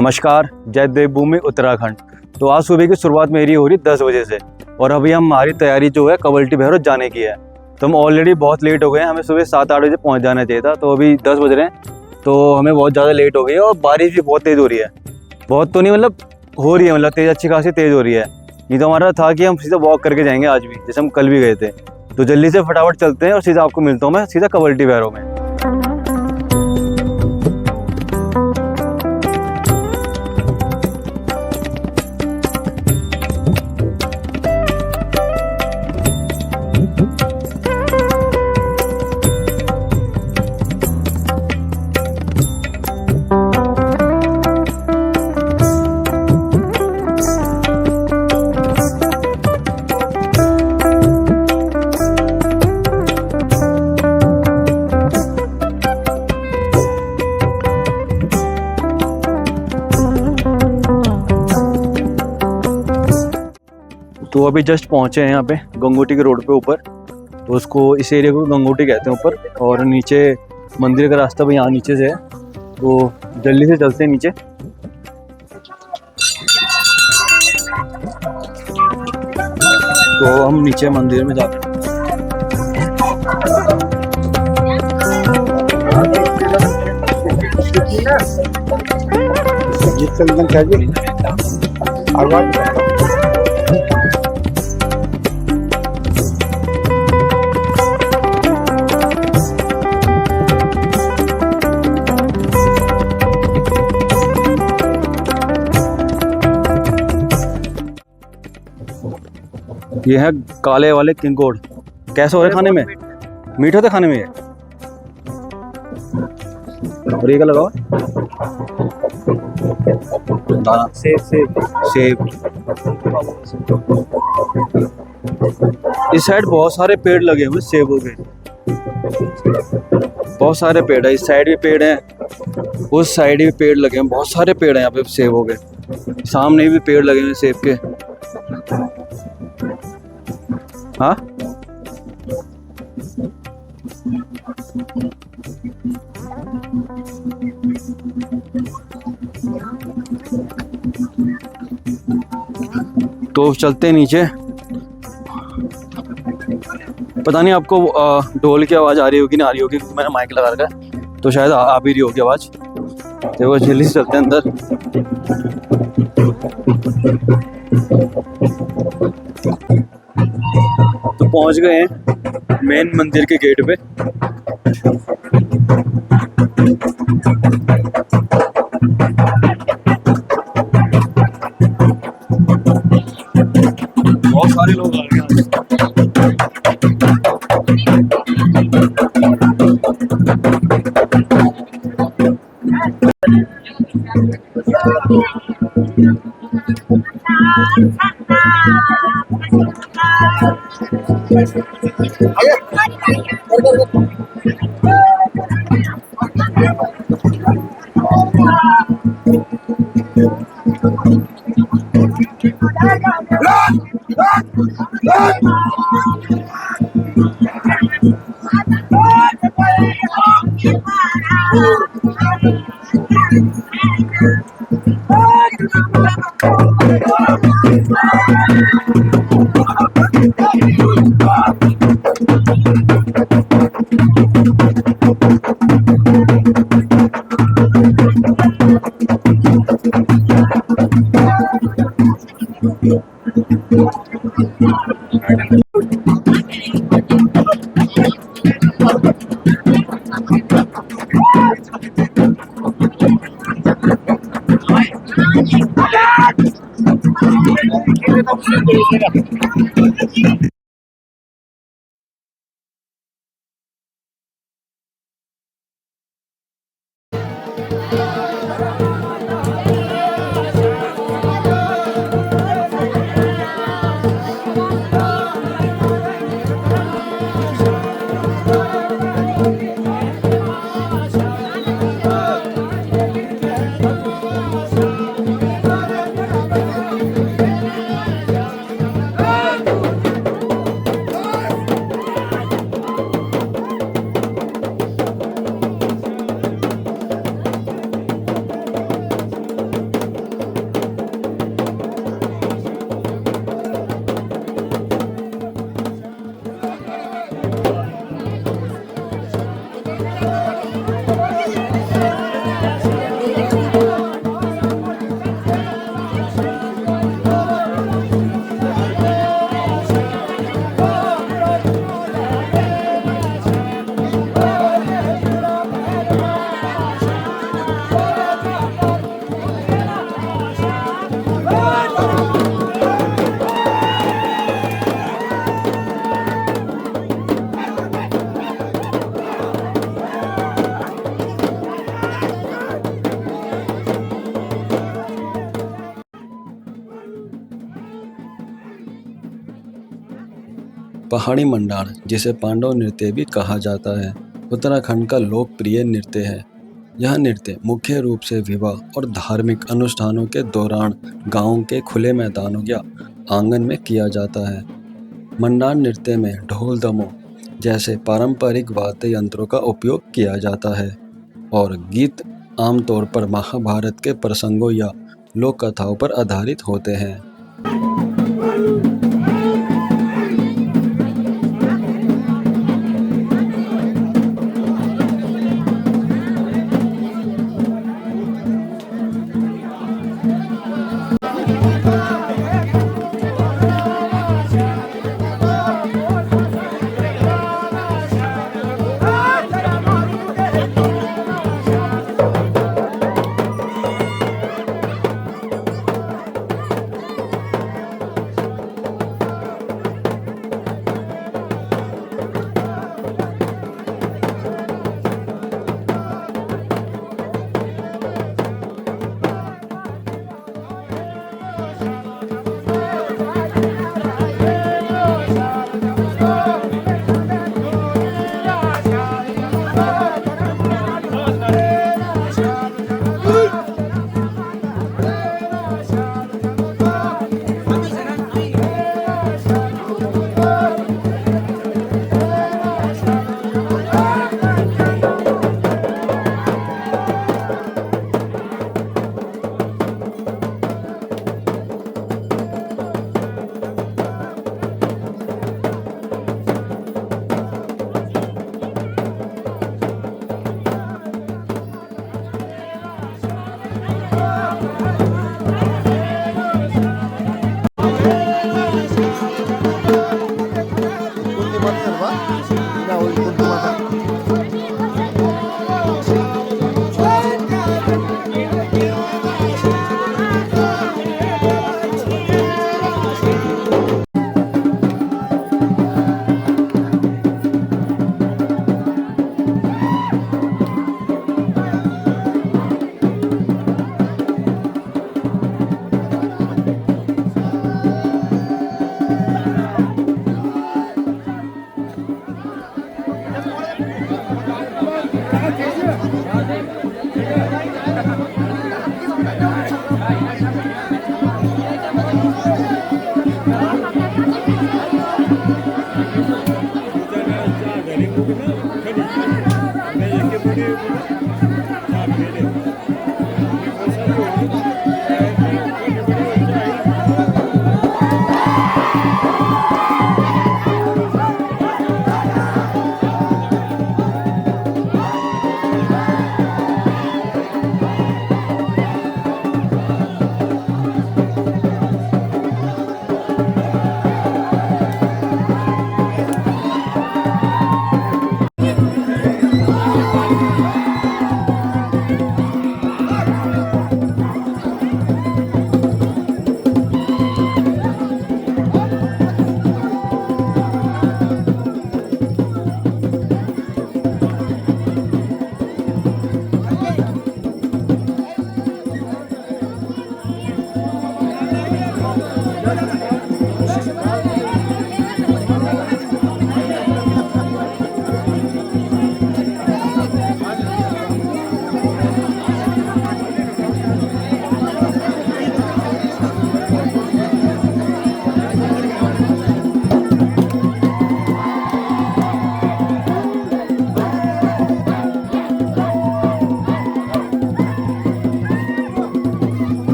नमस्कार, जय देवभूमि उत्तराखंड। तो आज सुबह की शुरुआत मेरी हो रही 10 बजे से और अभी हमारी तैयारी जो है कवल्टी भैरव जाने की है। तो हम ऑलरेडी बहुत लेट हो गए हैं, हमें सुबह 7-8 बजे पहुंच जाना चाहिए था। तो अभी 10 बज रहे हैं, तो हमें बहुत ज़्यादा लेट हो गई है और बारिश भी बहुत तेज़ हो रही है। बहुत तो नहीं, मतलब हो रही है, मतलब तेज़, अच्छी खासी तेज़ हो रही है। ये तो हमारा था कि हम सीधा वॉक करके जाएंगे आज भी, जैसे हम कल भी गए थे। तो जल्दी से फटाफट चलते हैं और सीधा आपको मिलता हूँ मैं सीधा कवल्टी भैरव में। तो अभी जस्ट पहुंचे हैं यहाँ पे गंगोटी के रोड पे ऊपर। तो उसको, इस एरिया को गंगोटी कहते हैं ऊपर, और नीचे मंदिर का रास्ता भी यहाँ नीचे से है। तो जल्दी से चलते हैं नीचे। तो हम नीचे मंदिर में जाते हैं। ये है काले वाले किंगकोड। कैसे हो रहे खाने में? मीठे होते खाने में ये। और ये क्या लगा हुआ? दाना। सेब। इस साइड बहुत सारे पेड़ लगे हुए सेबों के, बहुत सारे पेड़ है। इस साइड भी पेड़ हैं, उस साइड भी पेड़ लगे हैं, बहुत सारे पेड़ हैं यहाँ पे सेबों के। सामने भी पेड़ लगे हैं सेब के। हाँ, तो चलते हैं नीचे। पता नहीं आपको ढोल की आवाज़ आ रही होगी ना आ रही होगी, क्योंकि मैंने माइक लगा रखा है, तो शायद आ भी रही होगी आवाज़। देखो जल्दी से चलते हैं अंदर। तो पहुंच गए हैं मेन मंदिर के गेट पे। बहुत सारे लोग आ गए हैं। पहाड़ी मंडाण, जिसे पांडव नृत्य भी कहा जाता है, उत्तराखंड का लोकप्रिय नृत्य है। यह नृत्य मुख्य रूप से विवाह और धार्मिक अनुष्ठानों के दौरान गांव के खुले मैदानों या आंगन में किया जाता है। मंडाण नृत्य में ढोल दमों जैसे पारंपरिक वाद्य यंत्रों का उपयोग किया जाता है और गीत आमतौर पर महाभारत के प्रसंगों या लोक कथाओं पर आधारित होते हैं।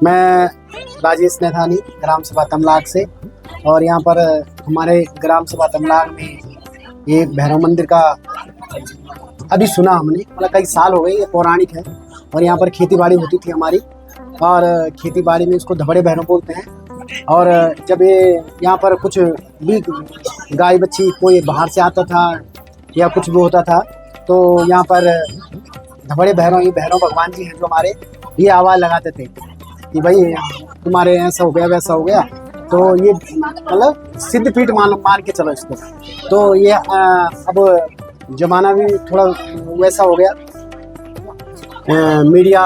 मैं राजेश नैथानी ग्राम सभा तमलाग से, और यहाँ पर हमारे ग्राम सभा तमलाग में ये भैरव मंदिर का अभी सुना हमने, मतलब कई साल हो गए, ये पौराणिक है। और यहाँ पर खेती बाड़ी होती थी हमारी, और खेती बाड़ी में इसको धबड़े भैरव बोलते हैं। और जब ये यहाँ पर कुछ भी गाय बच्ची कोई बाहर से आता था या कुछ भी होता था, तो यहाँ पर धबड़े भैरव, ये भैरव भगवान जी हैं जो हमारे, ये आवाज़ लगाते थे कि भाई तुम्हारे ऐसा हो गया वैसा हो गया। तो ये मतलब सिद्ध पीठ मान के चलो इसको। तो ये अब ज़माना भी थोड़ा वैसा हो गया, मीडिया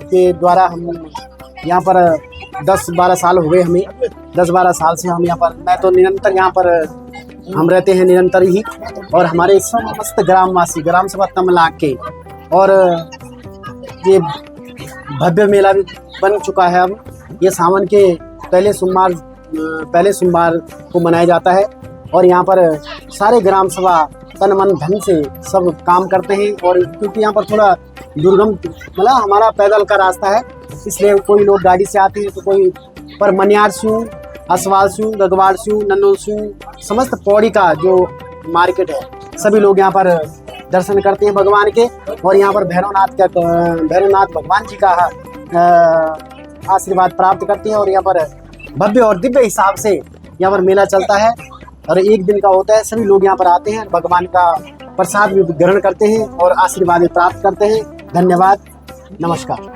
के द्वारा हम यहाँ पर 10-12 साल हो गए हमें, 10-12 साल से हम यहाँ पर, मैं तो निरंतर यहाँ पर हम रहते हैं निरंतर ही। और हमारे समस्त ग्रामवासी ग्राम सभा तमलाग के, और ये भव्य मेला भी बन चुका है। अब ये सावन के पहले सोमवार को मनाया जाता है, और यहाँ पर सारे ग्राम सभा तन मन धन से सब काम करते हैं। और क्योंकि यहाँ पर थोड़ा दुर्गम, मतलब हमारा पैदल का रास्ता है, इसलिए कोई लोग गाड़ी से आते हैं, तो कोई पर मनियार स्यू, असवाल स्यू, गगवाड़ स्यू, नन्नोल स्यू, समस्त पौड़ी का जो मार्केट है, सभी लोग यहाँ पर दर्शन करते हैं भगवान के। और यहाँ पर भैरवनाथ भगवान जी का आशीर्वाद प्राप्त करते हैं। और यहाँ पर भव्य और दिव्य हिसाब से यहाँ पर मेला चलता है, और एक दिन का होता है। सभी लोग यहाँ पर आते हैं, भगवान का प्रसाद भी ग्रहण करते हैं और आशीर्वाद भी प्राप्त करते हैं। धन्यवाद, नमस्कार।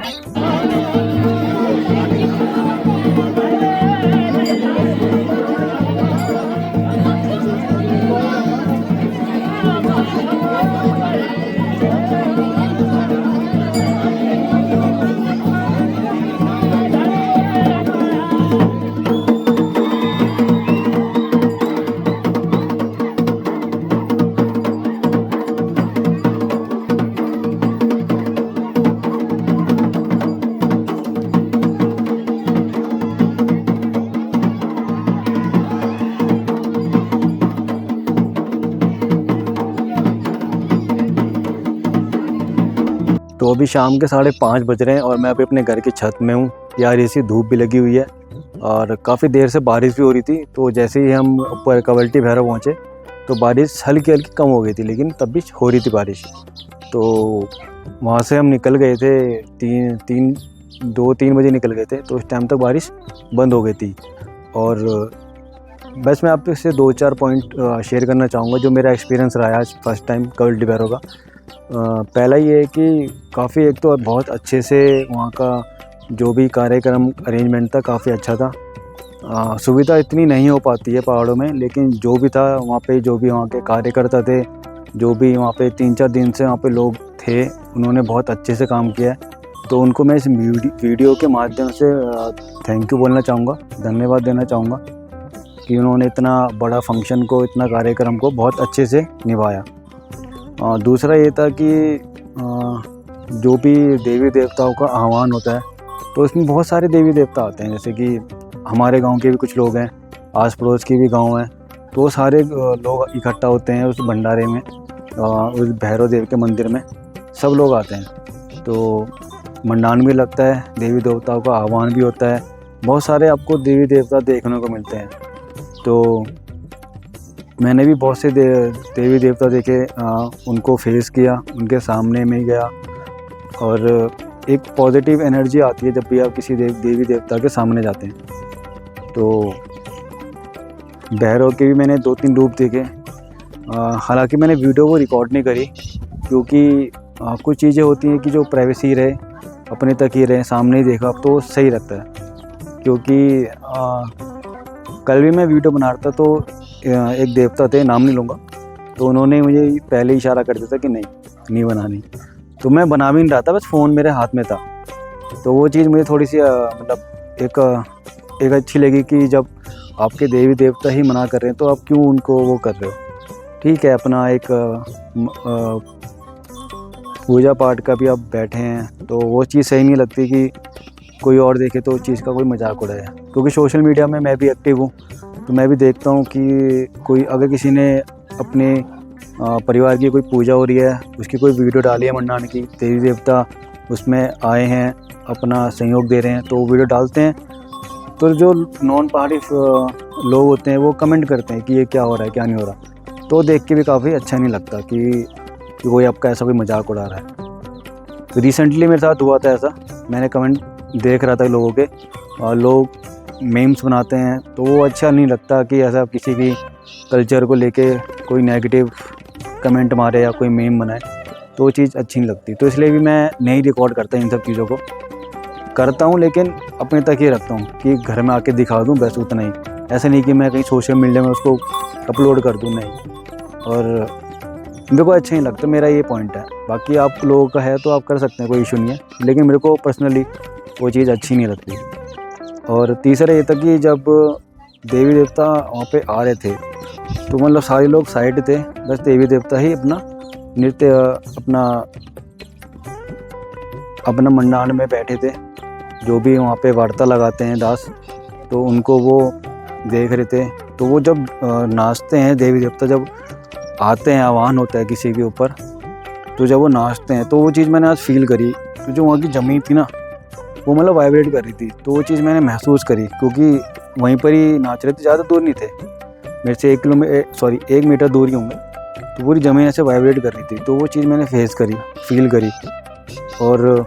तो अभी शाम के 5:30 बज रहे हैं और मैं अभी अपने घर की छत में हूँ। यार ऐसी धूप भी लगी हुई है और काफ़ी देर से बारिश भी हो रही थी। तो जैसे ही हम ऊपर कवल्टी भैरव पहुँचे तो बारिश हल्की हल्की कम हो गई थी, लेकिन तब भी हो रही थी बारिश। तो वहाँ से हम निकल गए थे 2-3 बजे निकल गए थे, तो उस टाइम तक बारिश बंद हो गई थी। और बस मैं आपसे 2-4 पॉइंट शेयर करना चाहूँगा जो मेरा एक्सपीरियंस रहा है आज फर्स्ट टाइम कवल्टी भैरव का। पहला ये है कि काफ़ी, एक तो बहुत अच्छे से वहाँ का जो भी कार्यक्रम अरेंजमेंट था काफ़ी अच्छा था। सुविधा इतनी नहीं हो पाती है पहाड़ों में, लेकिन जो भी था वहाँ पे, जो भी वहाँ के कार्यकर्ता थे, जो भी वहाँ पे 3-4 दिन से वहाँ पे लोग थे, उन्होंने बहुत अच्छे से काम किया है। तो उनको मैं इस वीडियो के माध्यम से थैंक यू बोलना चाहूँगा, धन्यवाद देना चाहूँगा कि उन्होंने इतना बड़ा फंक्शन को, इतना कार्यक्रम को बहुत अच्छे से निभाया। दूसरा ये था कि जो भी देवी देवताओं का आह्वान होता है तो इसमें बहुत सारे देवी देवता आते हैं। जैसे कि हमारे गांव के भी कुछ लोग हैं, आस पड़ोस के भी गांव हैं, तो वो सारे लोग इकट्ठा होते हैं उस भंडारे में, उस भैरव देव के मंदिर में सब लोग आते हैं। तो मंडान भी लगता है, देवी देवताओं का आह्वान भी होता है, बहुत सारे आपको देवी देवता देखने को मिलते हैं। तो मैंने भी बहुत से देवी देवता देखे, उनको फेस किया, उनके सामने में गया, और एक पॉजिटिव एनर्जी आती है जब भी आप किसी देवी देवता के सामने जाते हैं। तो भैरव के भी मैंने 2-3 रूप देखे। हालांकि मैंने वीडियो को रिकॉर्ड नहीं करी, क्योंकि कुछ चीज़ें होती हैं कि जो प्राइवेसी रहे, अपने तक ही रहे, सामने ही देखा तो सही रहता है। क्योंकि कल भी मैं वीडियो बना रहा था, तो एक देवता थे, नाम नहीं लूँगा, तो उन्होंने मुझे पहले इशारा कर दिया था कि नहीं बनानी। तो मैं बना भी नहीं रहा था, बस फ़ोन मेरे हाथ में था। तो वो चीज़ मुझे थोड़ी सी मतलब एक अच्छी लगी कि जब आपके देवी देवता ही मना कर रहे हैं तो आप क्यों उनको वो कर रहे हो। ठीक है, अपना एक पूजा पाठ का भी आप बैठे हैं, तो वो चीज़ सही नहीं लगती कि कोई और देखे तो उस चीज़ का कोई मजाक उड़ाए। क्योंकि सोशल मीडिया में मैं भी एक्टिव हूँ, तो मैं भी देखता हूँ कि कोई अगर किसी ने अपने परिवार की कोई पूजा हो रही है, उसकी कोई वीडियो डाली है मंडान की, देवी देवता उसमें आए हैं, अपना सहयोग दे रहे हैं, तो वो वीडियो डालते हैं। तो जो नॉन पहाड़ी लोग होते हैं वो कमेंट करते हैं कि ये क्या हो रहा है, क्या नहीं हो रहा। तो देख के भी काफ़ी अच्छा नहीं लगता कि कोई आपका ऐसा कोई मजाक उड़ा रहा है। तो रिसेंटली मेरे साथ हुआ था ऐसा, मैंने कमेंट देख रहा था लोगों के, और लोग मीम्स बनाते हैं, तो वो अच्छा नहीं लगता कि ऐसा किसी की कल्चर को लेके कोई नेगेटिव कमेंट मारे या कोई मीम बनाए, तो वो चीज़ अच्छी नहीं लगती। तो इसलिए भी मैं नहीं रिकॉर्ड करता इन सब चीज़ों को, करता हूँ लेकिन अपने तक ही रखता हूँ कि घर में आके दिखा दूँ, बस उतना ही। ऐसा नहीं कि मैं कहीं सोशल मीडिया में उसको अपलोड कर दूँ, नहीं। और मेरे को अच्छा नहीं लगता, मेरा ये पॉइंट है। बाकी आप लोगों का है तो आप कर सकते हैं, कोई इशू नहीं है, लेकिन मेरे को पर्सनली वो चीज़ अच्छी नहीं लगती। और तीसरा ये था कि जब देवी देवता वहाँ पे आ रहे थे, तो मतलब सारे लोग साइड थे, बस देवी देवता ही अपना नृत्य अपना मंडान में बैठे थे। जो भी वहाँ पे वार्ता लगाते हैं दास, तो उनको वो देख रहे थे। तो वो जब नाचते हैं, देवी देवता जब आते हैं, आह्वान होता है किसी के ऊपर, तो जब वो नाचते हैं, तो वो चीज़ मैंने आज फील करी। तो जो वहाँ की ज़मीन थी ना, वो मतलब वाइब्रेट कर रही थी, तो वो चीज़ मैंने महसूस करी, क्योंकि वहीं पर ही नाच रहे थे, ज़्यादा दूर नहीं थे, मेरे से 1 मीटर दूर ही होंगे। तो पूरी ज़मीन ऐसे वाइब्रेट कर रही थी, तो वो चीज़ मैंने फील करी। और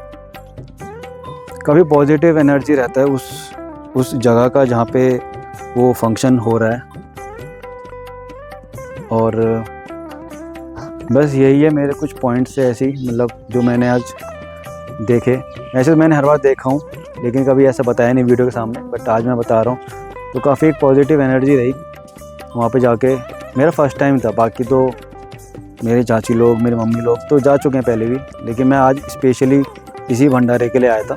काफ़ी पॉजिटिव एनर्जी रहता है उस जगह का जहाँ पे वो फंक्शन हो रहा है। और बस यही है मेरे कुछ पॉइंट्स है ऐसे ही, मतलब जो मैंने आज देखे। वैसे तो मैंने हर बार देखा हूँ, लेकिन कभी ऐसा बताया नहीं वीडियो के सामने, बट आज मैं बता रहा हूँ। तो काफ़ी एक पॉजिटिव एनर्जी रही वहाँ पे जाके। मेरा फर्स्ट टाइम था, बाकी तो मेरे चाची लोग, मेरे मम्मी लोग तो जा चुके हैं पहले भी, लेकिन मैं आज स्पेशली इसी भंडारे के लिए आया था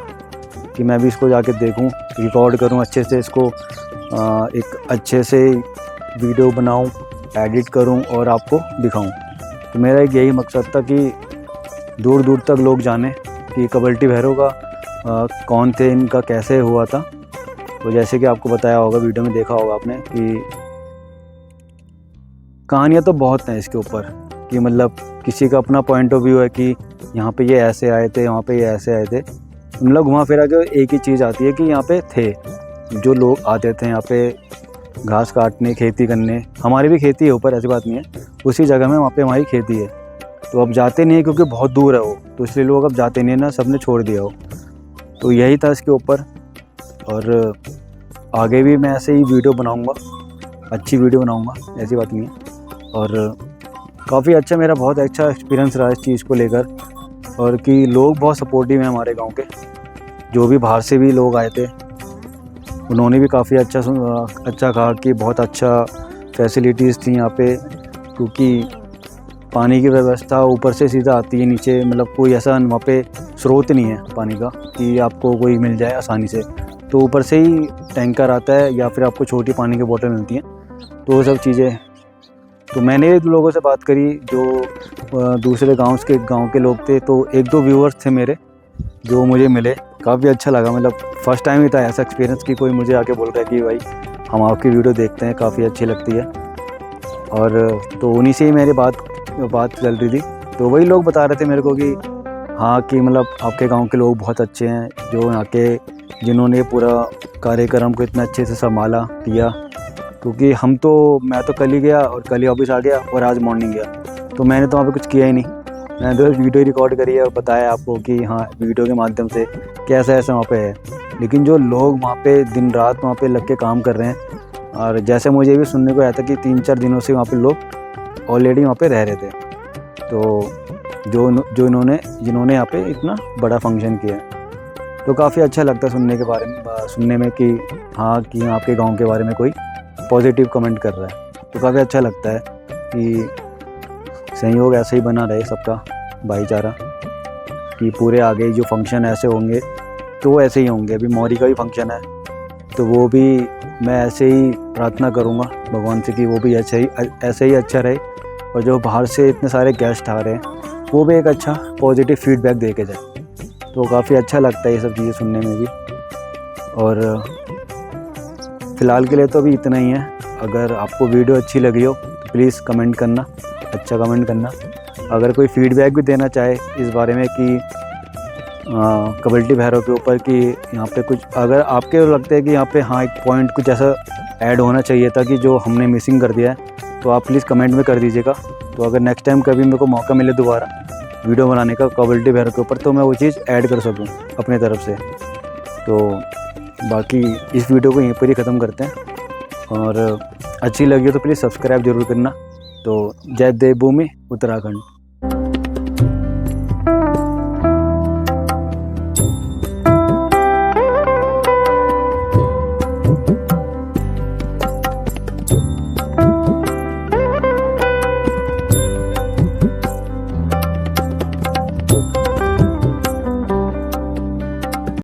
कि मैं भी इसको जाके देखूं, रिकॉर्ड करूं अच्छे से, इसको एक अच्छे से वीडियो बनाऊं, एडिट करूं और आपको दिखाऊं। तो मेरा एक यही मकसद था कि दूर दूर तक लोग जाने कि कबल्टी भैरव का कौन थे, इनका कैसे हुआ था। तो जैसे कि आपको बताया होगा, वीडियो में देखा होगा आपने कि कहानियाँ तो बहुत हैं इसके ऊपर, कि मतलब किसी का अपना पॉइंट ऑफ व्यू है कि यहाँ पे ये ऐसे आए थे, वहाँ पे ये ऐसे आए थे। मतलब घुमा फिरा के एक ही चीज़ आती है कि यहाँ पे थे जो लोग आते थे यहाँ पे घास काटने, खेती करने। हमारी भी खेती है ऊपर, ऐसी बात नहीं है, उसी जगह में वहाँ पे हमारी खेती है। तो अब जाते नहीं है क्योंकि बहुत दूर है वो, तो इसलिए लोग अब जाते नहीं है ना, सबने छोड़ दिया हो। तो यही था इसके ऊपर। और आगे भी मैं ऐसे ही वीडियो बनाऊँगा, अच्छी वीडियो बनाऊँगा, ऐसी बात नहीं है। और काफ़ी अच्छा, मेरा बहुत अच्छा एक्सपीरियंस रहा इस चीज़ को लेकर, और कि लोग बहुत सपोर्टिव हैं हमारे गांव के। जो भी बाहर से भी लोग आए थे, उन्होंने भी काफ़ी अच्छा कहा कि बहुत अच्छा फैसिलिटीज़ थी यहाँ पे, क्योंकि पानी की व्यवस्था ऊपर से सीधा आती है नीचे, मतलब कोई ऐसा वहाँ पे स्रोत नहीं है पानी का कि आपको कोई मिल जाए आसानी से। तो ऊपर से ही टैंकर आता है या फिर आपको छोटी पानी की बोतल मिलती हैं, तो वो सब चीज़ें। तो मैंने लोगों से बात करी जो दूसरे गांव के लोग थे, तो 1-2 व्यूअर्स थे मेरे जो मुझे मिले। काफ़ी अच्छा लगा, मतलब फ़र्स्ट टाइम ही था ऐसा एक्सपीरियंस कि कोई मुझे आके बोल रहा है कि भाई हम आपकी वीडियो देखते हैं, काफ़ी अच्छी लगती है। और तो उन्हीं से ही मेरी बात चल रही थी। तो वही लोग बता रहे थे मेरे को कि हाँ, कि मतलब आपके गांव के लोग बहुत अच्छे हैं, जो यहाँ के जिन्होंने पूरा कार्यक्रम को इतना अच्छे से संभाला किया। क्योंकि मैं तो कल ही गया और कल ही ऑफिस आ गया और आज मॉर्निंग गया, तो मैंने तो वहाँ पे कुछ किया ही नहीं। मैंने तो वीडियो रिकॉर्ड करी है और बताया आपको कि हाँ, वीडियो के माध्यम से कैसा ऐसा वहाँ पे है। लेकिन जो लोग वहाँ पे दिन रात वहाँ पे लग के काम कर रहे हैं, और जैसे मुझे भी सुनने को आया था कि 3-4 दिनों से वहाँ पे लोग ऑलरेडी वहाँ पे रह रहे थे, तो जिन्होंने यहाँ पे इतना बड़ा फंक्शन किया है। तो काफ़ी अच्छा लगता है सुनने में कि हाँ, कि आपके गाँव के बारे में कोई पॉजिटिव कमेंट कर रहा है। तो काफ़ी अच्छा लगता है कि सहयोग ऐसे ही बना रहे सबका, भाईचारा, कि पूरे आगे जो फंक्शन ऐसे होंगे तो वो ऐसे ही होंगे। अभी मौरी का भी फंक्शन है, तो वो भी मैं ऐसे ही प्रार्थना करूँगा भगवान से कि वो भी ऐसे ही अच्छा रहे, और जो बाहर से इतने सारे गेस्ट आ रहे हैं वो भी एक अच्छा पॉजिटिव फीडबैक दे के जाए। तो काफ़ी अच्छा लगता है ये सब चीज़ें सुनने में भी। और फ़िलहाल के लिए तो अभी इतना ही है। अगर आपको वीडियो अच्छी लगी हो तो प्लीज़ कमेंट करना, अच्छा कमेंट करना। अगर कोई फीडबैक भी देना चाहे इस बारे में कि कबल्टी भैरव के ऊपर कि यहाँ पे कुछ अगर आपके लगता है कि यहाँ पे हाँ एक पॉइंट कुछ ऐसा ऐड होना चाहिए था कि जो हमने मिसिंग कर दिया है, तो आप प्लीज़ कमेंट में कर दीजिएगा। तो अगर नेक्स्ट टाइम कभी मेरे को मौका मिले दोबारा वीडियो बनाने का कबल्टी भैरव के ऊपर, तो मैं वो चीज़ ऐड कर सकूँ अपने तरफ से। तो बाकी इस वीडियो को यहीं पर ही ख़त्म करते हैं, और अच्छी लगी हो तो प्लीज़ सब्सक्राइब जरूर करना। तो जय देवभूमि उत्तराखंड।